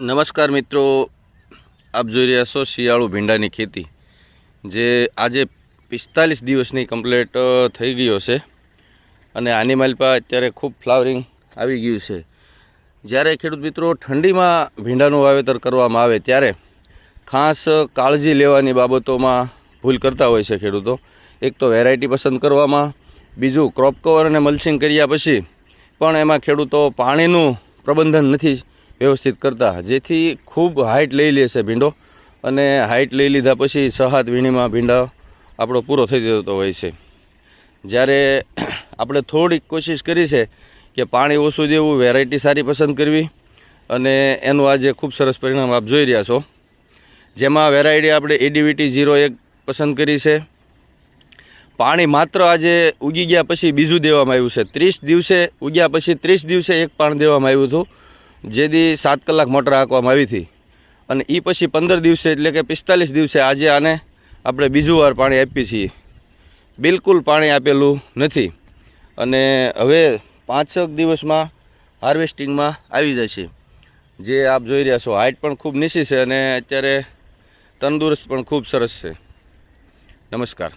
નમસ્કાર મિત્રો, આપ જોઈ રહ્યા છો શિયાળુ ભીંડાની ખેતી જે આજે 45 દિવસની કમ્પ્લીટ થઈ ગયો છે અને આની માલપા અત્યારે ખૂબ ફ્લાવરિંગ આવી ગયું છે। જ્યારે ખેડૂત મિત્રો ઠંડીમાં ભીંડાનું વાવેતર કરવામાં આવે ત્યારે ખાસ કાળજી લેવાની બાબતોમાં ભૂલ કરતા હોય છે ખેડૂતો। એક તો વેરાયટી પસંદ કરવામાં, બીજું ક્રોપ કવર અને મલ્ચિંગ કર્યા પછી પણ એમાં ખેડૂતો પાણીનું પ્રબંધન નથી વ્યવસ્થિત કરતા, જેથી ખૂબ હાઇટ લઈ લે છે ભીંડો અને હાઇટ લઈ લીધા પછી 6-7 વીણીમાં ભીંડા આપણો પૂરો થઈ જતો હોય છે। જ્યારે આપણે થોડીક કોશિશ કરી છે કે પાણી ઓછું દેવું, વેરાયટી સારી પસંદ કરવી અને એનું આજે ખૂબ સરસ પરિણામ આપ જોઈ રહ્યા છો। જેમાં વેરાયટી આપણે ADVT 01 પસંદ કરી છે। પાણી માત્ર આજે ઉગી ગયા પછી બીજું દેવામાં આવ્યું છે। 30 દિવસે ઉગ્યા પછી 30 દિવસે એક પાણ દેવામાં આવ્યું હતું, જેથી 7 કલાક મોટર હાંકવામાં આવી હતી અને એ પછી 15 દિવસે એટલે કે 45 દિવસે આજે આને આપણે બીજું વાર પાણી આપીએ છીએ। બિલકુલ પાણી આપેલું નથી અને હવે 5-6 દિવસમાં હાર્વેસ્ટિંગમાં આવી જશે। જે આપ જોઈ રહ્યા છો હાઇટ પણ ખૂબ નીચી છે અને અત્યારે તંદુરસ્ત પણ ખૂબ સરસ છે। નમસ્કાર।